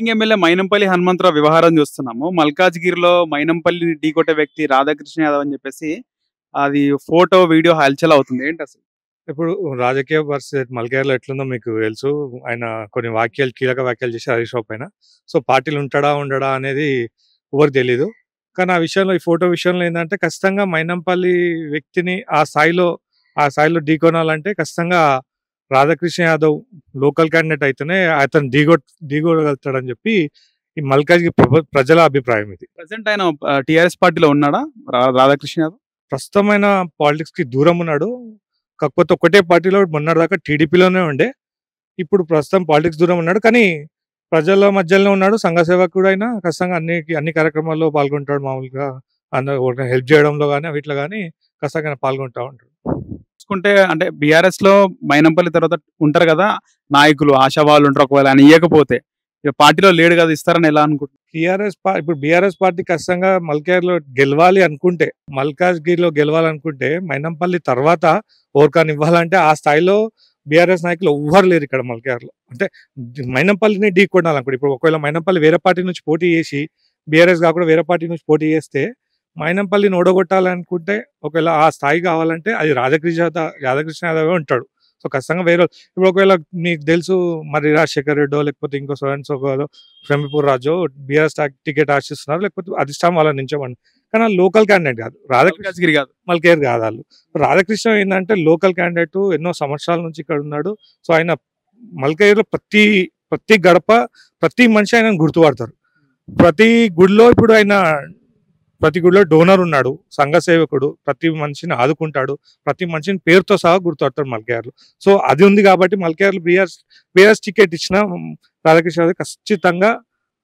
Sitting MLA Mynampally Hanumantharao వ్యవహారం చూస్తున్నాము. మల్కాజ్గిరిలో మైనంపల్లిని ఢీకొట్టే వ్యక్తి రాధాకృష్ణ యాదవ్ అని చెప్పేసి అది ఫోటో, వీడియో హల్చల్ అవుతుంది. ఏంటి అసలు? ఇప్పుడు రాజకీయ పరిస్థితి మల్కేర్లో ఎట్లుందో మీకు తెలుసు. ఆయన కొన్ని వ్యాఖ్యలు, కీలక వ్యాఖ్యలు చేశారు హరీష్ రావు పైన. సో పార్టీలు ఉంటాడా ఉండడా అనేది ఎవరికి తెలీదు. కానీ ఆ విషయంలో, ఈ ఫోటో విషయంలో ఏంటంటే ఖచ్చితంగా మైనంపల్లి వ్యక్తిని ఆ స్థాయిలో ఢీకొనాలంటే ఖచ్చితంగా రాధాకృష్ణ యాదవ్ లోకల్ క్యాండిడేట్ అయితేనే అతను ఢీకొనగలుగుతాడని చెప్పి ఈ మల్కాజ్గిరి ప్రజల అభిప్రాయం ఇది. ప్రెసెంట్ ఆయన టిఆర్ఎస్ పార్టీలో ఉన్నాడా రాధాకృష్ణ యాదవ్? ప్రస్తుతం ఆయన పాలిటిక్స్ కి దూరం ఉన్నాడు. కాకపోతే ఒకటే పార్టీలో మొన్నటిదాకా టీడీపీలోనే ఉండే. ఇప్పుడు ప్రస్తుతం పాలిటిక్స్ దూరం ఉన్నాడు. కానీ ప్రజల మధ్యలోనే ఉన్నాడు. సంఘ సేవకుడు అయినా ఖచ్చితంగా అన్ని కార్యక్రమాల్లో పాల్గొంటాడు. మామూలుగా హెల్ప్ చేయడంలో కానీ వీటిలో కానీ ఖచ్చితంగా పాల్గొంటా ఉంటాడు. చూసుకుంటే అంటే బీఆర్ఎస్ లో మైనంపల్లి తర్వాత ఉంటారు కదా నాయకులు, ఆశావాళ్ళు ఉంటారు. ఒకవేళ ఆయన ఇవ్వకపోతే ఇక పార్టీలో లేడు కదా, ఇస్తారని ఎలా అనుకుంటున్నారు? ఇప్పుడు బీఆర్ఎస్ పార్టీ ఖచ్చితంగా మల్కాజ్గిరిలో గెలవాలి అనుకుంటే, మల్కాజ్గిరిలో గెలవాలనుకుంటే మైనంపల్లి తర్వాత ఓర్కాన్ ఇవ్వాలంటే ఆ స్థాయిలో బీఆర్ఎస్ నాయకులు ఎవ్వరు లేరు ఇక్కడ మల్కాజ్గిరిలో. అంటే మైనంపల్లిని ఢీ కొనాలనుకుంటే, ఇప్పుడు ఒకవేళ మైనంపల్లి వేరే పార్టీ నుంచి పోటీ చేసి బీఆర్ఎస్ కాకుండా వేరే పార్టీ నుంచి పోటీ చేస్తే మైనంపల్లిని ఓడగొట్టాలనుకుంటే, ఒకవేళ ఆ స్థాయి కావాలంటే అది రాధాకృష్ణ యాదవే ఉంటాడు. సో ఖచ్చితంగా వేరే ఇప్పుడు ఒకవేళ మీకు తెలుసు మరి రాజశేఖర్ రెడ్డో లేకపోతే ఇంకో సోదరు షమీపూర్ రాజు బీఆర్ఎస్ టికెట్ ఆశిస్తున్నారు, లేకపోతే అధిష్టానం వాళ్ళ నుంచోమని. కానీ లోకల్ క్యాండిడేట్ కాదు, రాధాకృష్ణ కాదు, మల్కేర్ కాదు వాళ్ళు. రాధాకృష్ణ ఏంటంటే లోకల్ క్యాండిడేట్, ఎన్నో సంవత్సరాల నుంచి ఇక్కడ ఉన్నాడు. సో ఆయన మల్కేర్లో ప్రతి గడప, ప్రతి మనిషి ఆయన గుర్తుపడతారు. ప్రతి గుడిలో డోనర్ ఉన్నాడు, సంఘ సేవకుడు, ప్రతి మనిషిని ఆదుకుంటాడు, ప్రతి మనిషిని పేరుతో సహా గుర్తుపడతాడు మల్కేర్లు. సో అది ఉంది కాబట్టి మల్కేర్లు బీఆర్ఎస్ టికెట్ ఇచ్చిన రాధాకృష్ణ ఖచ్చితంగా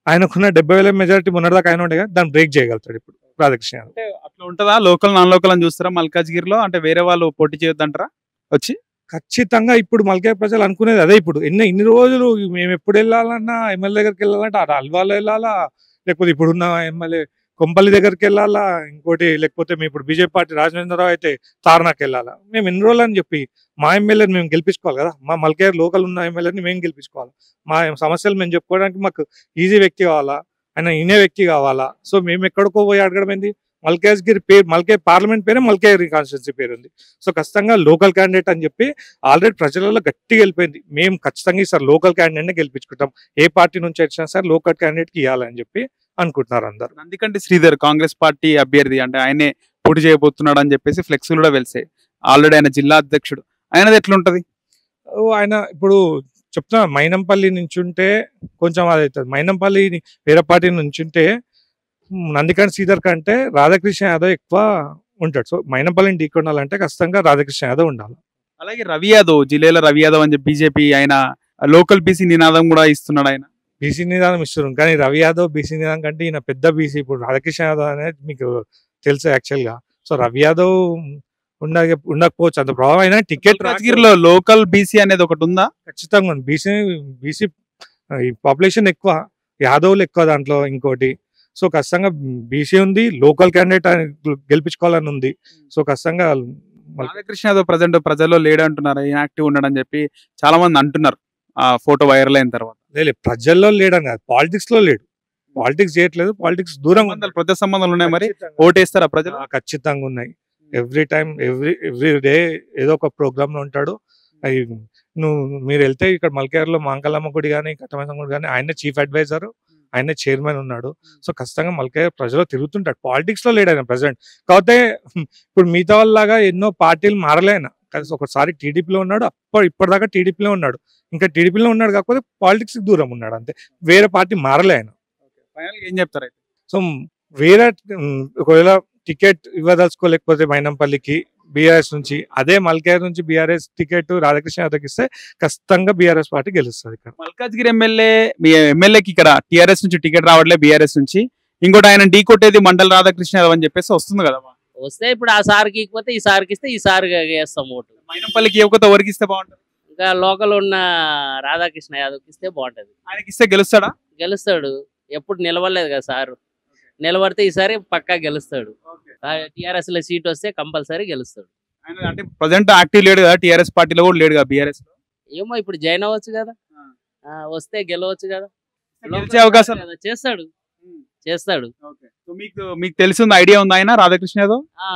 ఆయనకున్న 70,000 మెజారిటీ మొన్నటిదాకా ఆయన ఉండే, దాన్ని బ్రేక్ చేయగలుగుతాడు ఇప్పుడు రాధాకృష్ణ. అంటే అట్లా ఉంటుందా? లోకల్ నాన్ లోకల్ అని చూస్తారా మల్కాజ్గిరిలో? అంటే వేరే వాళ్ళు పోటీ చేయొద్దంటారా వచ్చి? ఖచ్చితంగా ఇప్పుడు మల్కేర్ ప్రజలు అనుకునేది అదే. ఇప్పుడు ఇన్ని రోజులు మేము ఎప్పుడు వెళ్ళాలన్నా ఎమ్మెల్యే దగ్గరికి వెళ్ళాలంటే అల్వాలో వెళ్ళాలా, లేకపోతే ఇప్పుడున్న ఎమ్మెల్యే కొంపల్లి దగ్గరికి వెళ్ళాలా, ఇంకోటి లేకపోతే మేము ఇప్పుడు బీజేపీ పార్టీ రాజమహేంద్రరావు అయితే తార్నాకి వెళ్ళాలా. మేము ఎన్ని రోజులు అని చెప్పి మా ఎమ్మెల్యేని మేము గెలిపించుకోవాలి కదా, మా మల్కేర్ లోకల్ ఉన్న ఎమ్మెల్యేని మేము గెలిపించుకోవాలి. మా సమస్యలు మేము చెప్పుకోవడానికి మాకు ఈజీ వ్యక్తి కావాలా, ఆయన ఇనే వ్యక్తి కావాలా. సో మేము ఎక్కడికో పోయి అడగడం ఏంది? మల్కాజ్గిరి పేరు, మల్కేర్ పార్లమెంట్ పేరే మల్కేర్ కాన్స్టిట్యున్సీ పేరు ఉంది. సో ఖచ్చితంగా లోకల్ క్యాండిడేట్ అని చెప్పి ఆల్రెడీ ప్రజలలో గట్టిగా వెళ్ళిపోయింది. మేము ఖచ్చితంగా ఈసారి లోకల్ క్యాండిడేట్నే గెలిపించుకుంటాం, ఏ పార్టీ నుంచి వచ్చినా సార్ లోకల్ క్యాండిడేట్కి ఇవ్వాలని చెప్పి అనుకుంటున్నారు అందరు. నందికంటి శ్రీధర్ కాంగ్రెస్ పార్టీ అభ్యర్థి, అంటే ఆయనే పోటీ చేయబోతున్నాడు అని చెప్పేసి ఫ్లెక్స్లు కూడా వెలిసాయి. ఆల్రెడీ ఆయన జిల్లా అధ్యక్షుడు. ఆయనది ఎట్లుంటది? ఆయన ఇప్పుడు చెప్తున్నా, మైనంపల్లి నుంచి ఉంటే కొంచెం అది అవుతుంది. మైనంపల్లి వేరే పార్టీ నుంచి ఉంటే నందికంటి శ్రీధర్ కంటే రాధాకృష్ణ యాదవ్ ఎక్కువ ఉంటాడు. సో మైనంపల్లిని ఢీకొనాలంటే ఖచ్చితంగా రాధాకృష్ణ యాదవ్ ఉండాలి. అలాగే రవి యాదవ్, జిల్లాలో రవి యాదవ్ అని చెప్పి బీజేపీ ఆయన లోకల్ బీసీ నినాదం కూడా ఇస్తున్నాడు. ఆయన బీసీ నిదానం ఇస్తున్నాం, కానీ రవి యాదవ్ బీసీ నిదానం కంటే ఈయన పెద్ద బీసీ. ఇప్పుడు రాధాకృష్ణ యాదవ్ అనేది మీకు తెలుసు యాక్చువల్ గా. సో రవి యాదవ్ ఉండకపోవచ్చు అంత ప్రభావం. అయినా టికెట్ రాజగిరిలో లోకల్ బీసీ అనేది ఒకటి ఉందా? ఖచ్చితంగా ఉంది. బీసీ పాపులేషన్ ఎక్కువ, యాదవ్లు ఎక్కువ దాంట్లో. ఇంకోటి సో ఖచ్చితంగా బీసీ ఉంది, లోకల్ క్యాండిడేట్ గెలిపించుకోవాలని ఉంది. సో ఖచ్చితంగా రాధాకృష్ణ యాదవ్ ప్రజెంట్ ప్రజల్లో లేడు అంటున్నారు, ఇన్యాక్టివ్ ఉన్నాడు అని చెప్పి చాలా మంది అంటున్నారు. ఆ ఫోటో వైరల్ అయిన తర్వాత లేదు, ప్రజల్లో లేడని కాదు, పాలిటిక్స్ లో లేడు. పాలిటిక్స్ చేయట్లేదు, పాలిటిక్స్ దూరం. ప్రజా సంబంధాలు ఉన్నాయి. మరి ఓటేస్తారా ప్రజలు? ఖచ్చితంగా ఉన్నాయి. ఎవ్రీ టైం ఎవ్రీ డే ఏదో ఒక ప్రోగ్రామ్ లో ఉంటాడు. మీరు వెళ్తే ఇక్కడ మల్కేర్లో మాంకలమ్మ గుడి కానీ కట్టమైసమ్మ గుడి కానీ ఆయనే చీఫ్ అడ్వైజర్, ఆయనే చైర్మన్ ఉన్నాడు. సో ఖచ్చితంగా మల్కేర్ ప్రజలు తిరుగుతుంటాడు, పాలిటిక్స్ లో లేడు ఆయన ప్రెసిడెంట్. కాకపోతే ఇప్పుడు మిగతా వాళ్ళలాగా ఎన్నో పార్టీలు మారలే ఆయన. ఒకసారి టీడీపీలో ఉన్నాడు, ఇప్పటిదాకా టీడీపీలో ఉన్నాడు, ఇంకా టీడీపీలో ఉన్నాడు. కాకపోతే పాలిటిక్స్ దూరం ఉన్నాడు అంతే, వేరే పార్టీ మారలే ఆయన. ఏం చెప్తారు? సో వేరే ఒకవేళ టికెట్ ఇవ్వదలుచుకోలేకపోతే మైనంపల్లికి బీఆర్ఎస్ నుంచి, అదే మల్కేర్ నుంచి బీఆర్ఎస్ టికెట్ రాధాకృష్ణ యాదవ్కి ఇస్తే ఖచ్చితంగా బీఆర్ఎస్ పార్టీ గెలుస్తుంది. ఇక్కడ మల్కాజ్గిరి మీ ఎమ్మెల్యేకి ఇక్కడ టీఆర్ఎస్ నుంచి టికెట్ రావట్లే, బీఆర్ఎస్ నుంచి. ఇంకోటి ఆయన ఢీ కొట్టేది మండల రాధాకృష్ణ యాదవ్ అని చెప్పేసి వస్తుంది కదా. వస్తే ఇప్పుడు ఆ సార్కి ఇకపోతే ఈ సార్కి ఇస్తే ఈ సార్ వేస్తాం ఓటు. మైనంపల్లికి ఇవ్వకపోతే ఎవరికి ఇస్తే బాగుంటుంది? ఇంకా లోకల్ ఉన్న రాధాకృష్ణ యాదవ్కి ఇస్తే బాగుంటది. ఆయనకి ఇస్తే గెలుస్తాడా? గెలుస్తాడు, ఎప్పుడు నిలవలేదు కదా సార్. నిలబడితే ఈసారి పక్కా గెలుస్తాడు. టిఆర్ఎస్ లో సీట్ వస్తే కంపల్సరీ గెలుస్తాడు. అంటే ప్రజెంట్ యాక్టివ్ లేడు కదా, టిఆర్ఎస్ పార్టీలో కూడా లేడు కదా బీఆర్ఎస్ లో. ఏమో ఇప్పుడు జాయిన్ అవ్వచ్చు కదా, వస్తే గెలవచ్చు కదా. గెలిచే అవకాశాలు కదా, చేస్తాడు చేస్తాడు. సో మీకు మీకు తెలిసింది ఐడియా ఉంది ఆయన రాధాకృష్ణ యాదవ్ ఆ,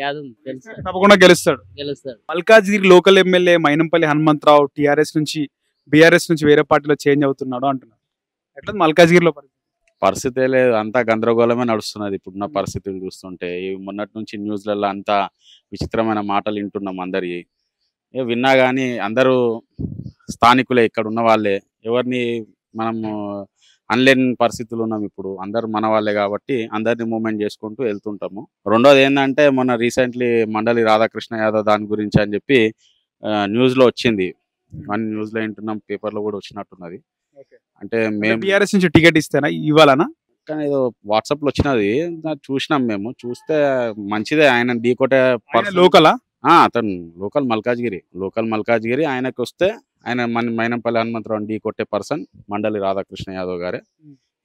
యాదవ్ తెలుసు, తప్పకుండా గెలుస్తాడు. గెలుస్తాడు. Malkajgiri local MLA Mynampally Hanumantharao TRS నుంచి బీఆర్ఎస్ నుంచి వేరే పార్టీలో చేంజ్ అవుతున్నాడు అంటున్నారు. ఎట్లా మల్కాజ్గిరిలో పరిస్థితే లేదు, అంతా గందరగోళమే నడుస్తున్నది ఇప్పుడున్న పరిస్థితులు చూస్తుంటే. ఈ మొన్నటి నుంచి న్యూస్లలో అంతా విచిత్రమైన మాటలు వింటున్నాం అందరి. విన్నా కానీ అందరూ స్థానికులే, ఇక్కడ ఉన్న వాళ్ళే, ఎవరిని మనము అనలేని పరిస్థితులు ఉన్నాం ఇప్పుడు. అందరు మన వాళ్ళే కాబట్టి అందరిని మూవ్మెంట్ చేసుకుంటూ వెళ్తుంటాము. రెండోది ఏంటంటే మొన్న రీసెంట్లీ మండలి రాధాకృష్ణ యాదవ్ దాని గురించి అని చెప్పి న్యూస్లో వచ్చింది. అన్ని న్యూస్లో వింటున్నాం, పేపర్లో కూడా వచ్చినట్టున్నది. అంటే మేము బీఆర్ఎస్ నుంచి టికెట్ ఇస్తేనా ఇవ్వాలనా? కానీ ఏదో వాట్సాప్లో వచ్చినది, చూసినాం మేము. చూస్తే మంచిదే, ఆయన ఢీకొట్టే లోకలా అతను లోకల్ మల్కాజ్గిరి. ఆయనకు వస్తే ఆయన మైనంపల్లి హనుమంతరావు ఢీకొట్టే పర్సన్ మండలి రాధాకృష్ణ యాదవ్ గారే.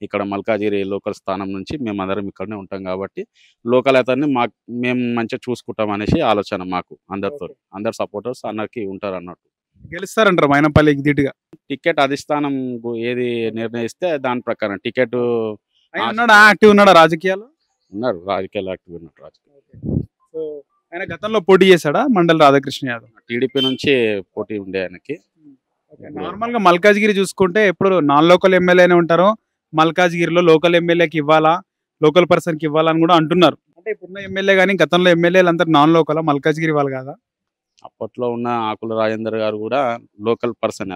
ఇక్కడ మల్కాజ్గిరి లోకల్ స్థానం నుంచి మేమందరం ఇక్కడనే ఉంటాం కాబట్టి లోకల్ అతన్ని మేము మంచిగా చూసుకుంటాం అనేసి ఆలోచన మాకు. అందరు సపోర్టర్స్ అన్నకి ఉంటారు అన్నట్టు. గెలుస్తారంటారు మైనంపల్లికి ధీటుగా? టికెట్ అధిష్టానం ఏది నిర్ణయిస్తే దాని ప్రకారం టికెట్. యాక్టివ్ ఉన్నాడా రాజకీయాలు? ఉన్నారు, రాజకీయాలు యాక్టివ్ ఉన్నారు. సో ఆయన గతంలో పోటీ చేశాడా మండలి రాధాకృష్ణ యాదవ్? టీడీపీ నుంచి పోటీ ఉండే ఆయనకి. నార్మల్ గా మల్కాజ్గిరి చూసుకుంటే ఎప్పుడు నాన్ లోకల్ ఎమ్మెల్యేనే ఉంటారు. మల్కాజ్గిరిలో లోకల్ ఎమ్మెల్యేకి ఇవ్వాలా, లోకల్ పర్సన్ కి ఇవ్వాలని కూడా అంటున్నారు. అంటే ఇప్పుడున్న ఎమ్మెల్యే కానీ గతంలో ఎమ్మెల్యేలు అందరు నాన్ లోకల్, మల్కాజ్గిరి వాళ్ళు కాదా? అప్పట్లో ఉన్న ఆకుల రాజేందర్ గారు కూడా లోకల్ పర్సన్.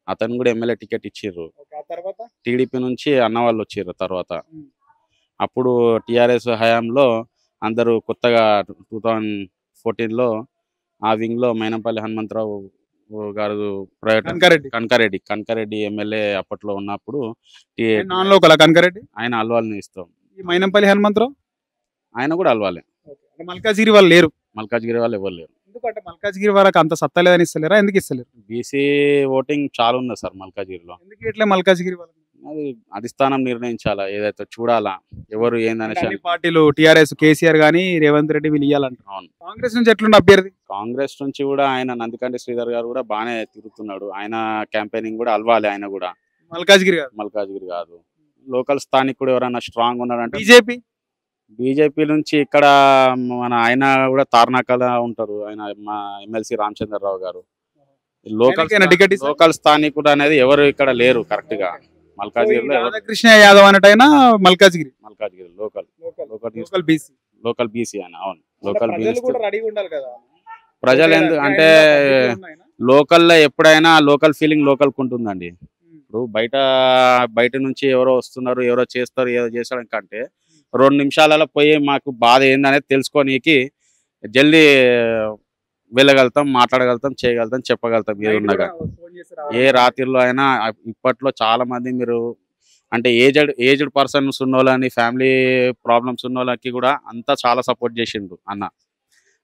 అతను కూడా ఎమ్మెల్యే టికెట్ ఇచ్చిర్రు. టీడీపీ నుంచి అన్న వాళ్ళు వచ్చిర్రు తర్వాత. అప్పుడు టిఆర్ఎస్ హయాంలో అందరూ కొత్తగా 2014లో ఆ వింగ్ లో మైనంపల్లి హనుమంతరావు గారు కనకారెడ్డి ఎమ్మెల్యే అప్పట్లో ఉన్నప్పుడు నాన్ లోకల్ కనకారెడ్డి ఆయన అల్వాల్ని ఇస్తాం. ఈ మైనంపల్లి హనుమంతరావు ఆయన కూడా అల్వాలే. మల్కాజ్గిరి వాళ్ళు లేరు. మల్కాజ్గిరి వాళ్ళు ఎవరు లేరు. ఎందుకంటే మల్కాజ్గిరి వాళ్ళకి అంత సత్తా లేదని ఇస్తలేరా? ఎందుకు ఇస్తలేరు? బీసీ ఓటింగ్ చాలా ఉంది సార్ మల్కాజ్గిరిలో. ఎందుకు ఇట్లా మల్కాజ్గిరి వాళ్ళకి? అది అధిష్టానం నిర్ణయించాలా, ఏదైతే చూడాలా ఎవరు ఏందనే పార్టీలు టీఆర్ఎస్ కేసీఆర్ గానీ రేవంత్ రెడ్డి వీళ్ళు ఇవ్వాలంట. అవును. కాంగ్రెస్ నుంచి ఎట్లుండే అభ్యర్థి? కాంగ్రెస్ నుంచి కూడా ఆయన నందికంటి శ్రీధర్ గారు కూడా బాగానే తిరుగుతున్నాడు. ఆయన క్యాంపెయినింగ్ కూడా అల్వాలి. ఆయన కూడా మల్కాజ్గిరి కాదు, లోకల్ స్థానికుడు ఎవరైనా స్ట్రాంగ్ ఉన్నాడంటే బీజేపీ నుంచి ఇక్కడ మన ఆయన కూడా తార్నాకల ఉంటారు. ఆయన మా ఎమ్మెల్సీ రామచంద్రరావు గారు. లోకల్ స్థానికుడు అనేది ఎవరు ఇక్కడ లేరు కరెక్ట్ గా మల్కాజ్గిరిలో. రాధాకృష్ణ యాదవ్ అన్నట్టయినా మల్కాజ్గిరి లోకల్ బీసీ ఆయన. అవును, లోకల్ బీసీ. ప్రజలు అంటే లోకల్లో ఎప్పుడైనా లోకల్ ఫీలింగ్ లోకల్ ఉంటుందండి. ఇప్పుడు బయట నుంచి ఎవరో వస్తున్నారు, ఎవరో చేస్తారు, ఏదో చేస్తాడు కంటే 2 నిమిషాలలో పోయి మాకు బాధ ఏందనేది తెలుసుకోనీకి జల్దీ వెళ్ళగలుగుతాం, మాట్లాడగలుగుతాం, చేయగలుగుతాం, చెప్పగలుగుతాం. ఏది ఉన్నగా ఏ రాత్రిలో అయినా. ఇప్పట్లో చాలా మంది మీరు అంటే ఏజ్డ్ పర్సన్స్ ఉన్న వాళ్ళని, ఫ్యామిలీ ప్రాబ్లమ్స్ ఉన్న వాళ్ళకి కూడా అంతా చాలా సపోర్ట్ చేసిండు అన్న.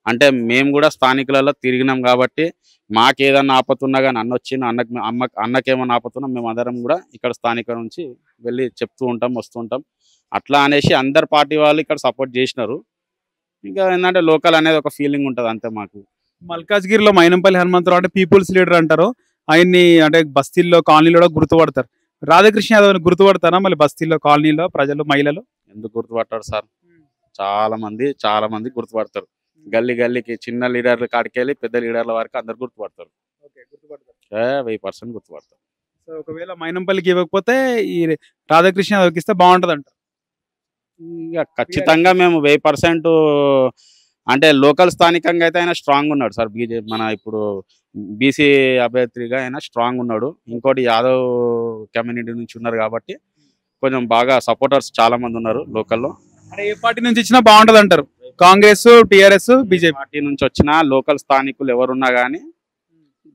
అంటే మేము కూడా స్థానికులలో తిరిగినాం కాబట్టి మాకు ఏదన్నా ఆపతున్నా కానీ అన్న వచ్చిన అన్నకేమన్నా ఆపతున్నా మేము అందరం కూడా ఇక్కడ స్థానిక నుంచి వెళ్ళి చెప్తూ ఉంటాం, వస్తుంటాం. అట్లా అనేసి అందరు పార్టీ వాళ్ళు ఇక్కడ సపోర్ట్ చేసినారు. ఇంకా ఏంటంటే లోకల్ అనేది ఒక ఫీలింగ్ ఉంటుంది అంతే మాకు. మల్కాజ్గిరిలో మైనంపల్లి హనుమంతరావు అంటే పీపుల్స్ లీడర్ అంటారు. ఆయన్ని అంటే బస్తీల్లో కాలనీలో కూడా గుర్తుపడతారు. రాధాకృష్ణ యాదవ్ గుర్తుపడతారా మళ్ళీ బస్తీల్లో కాలనీలో ప్రజలు, మహిళలు? ఎందుకు గుర్తుపడతారు సార్, చాలా మంది గుర్తుపడతారు. గల్లీకి చిన్న లీడర్ల కాడికి వెళ్ళి పెద్ద లీడర్ల వరకు అందరు గుర్తుపడతారు. 100% గుర్తుపడతారు. సో ఒకవేళ మైనంపల్లికి ఇవ్వకపోతే ఈ రాధాకృష్ణ యాదవ్కి ఇస్తే బాగుంటది అంటారు? ఇక ఖచ్చితంగా మేము 1000% అంటే లోకల్ స్థానికంగా అయితే ఆయన స్ట్రాంగ్ ఉన్నాడు సార్. బీజేపీ మన ఇప్పుడు బీసీ అభ్యర్థిగా ఆయన స్ట్రాంగ్ ఉన్నాడు. ఇంకోటి యాదవ్ కమ్యూనిటీ నుంచి ఉన్నారు కాబట్టి కొంచెం బాగా సపోర్టర్స్ చాలా మంది ఉన్నారు లోకల్లో. ఏ పార్టీ నుంచి ఇచ్చినా బాగుంటది అంటారు? కాంగ్రెస్, టీఆర్ఎస్, బీజేపీ పార్టీ నుంచి వచ్చిన లోకల్ స్థానికులు ఎవరున్నా కానీ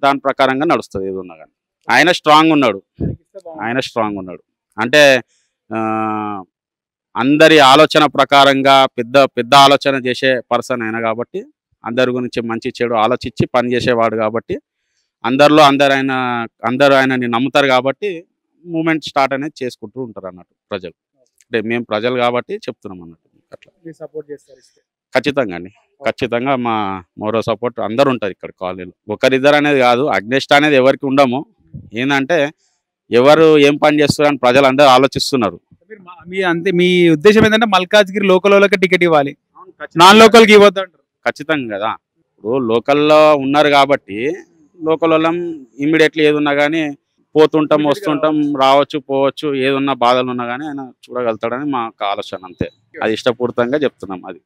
దాని ప్రకారంగా నడుస్తుంది. ఏది ఉన్నా కానీ ఆయన స్ట్రాంగ్ ఉన్నాడు. అంటే అందరి ఆలోచన ప్రకారంగా పెద్ద ఆలోచన చేసే పర్సన్ అయినా కాబట్టి అందరి గురించి మంచి చెడు ఆలోచించి పని చేసేవాడు కాబట్టి అందరూ ఆయనని నమ్ముతారు కాబట్టి మూమెంట్ స్టార్ట్ అనేది చేసుకుంటూ ఉంటారు అన్నట్టు ప్రజలు. అంటే మేము ప్రజలు కాబట్టి చెప్తున్నాం అన్నట్టు. అట్లా ఖచ్చితంగా అండి, ఖచ్చితంగా మా మోరో సపోర్ట్ అందరు ఉంటారు ఇక్కడ కాలనీలో. ఒకరిద్దరు అనేది కాదు, అగ్నెస్ట్ అనేది ఎవరికి ఉండము. ఏంటంటే ఎవరు ఏం పని చేస్తారు అని ప్రజలు అందరూ ఆలోచిస్తున్నారు. మీ ఉద్దేశం ఏంటంటే మల్కాజ్గిరి లోకల్ వాళ్ళకి టికెట్ ఇవ్వాలి, నాన్ లోకల్ కి ఇవ్వద్దు అంటారు. ఖచ్చితంగా కదా. ఇప్పుడు లోకల్లో ఉన్నారు కాబట్టి లోకల్ వాళ్ళం ఇమ్మీడియట్లీ ఏది ఉన్నా కానీ పోతుంటాం వస్తుంటాం, రావచ్చు పోవచ్చు, ఏదున్నా బాధలు ఉన్నా కానీ ఆయన చూడగలుగుతాడని మాకు ఆలోచన, అంతే. అది ఇష్టపూర్తంగా చెప్తున్నాం అది.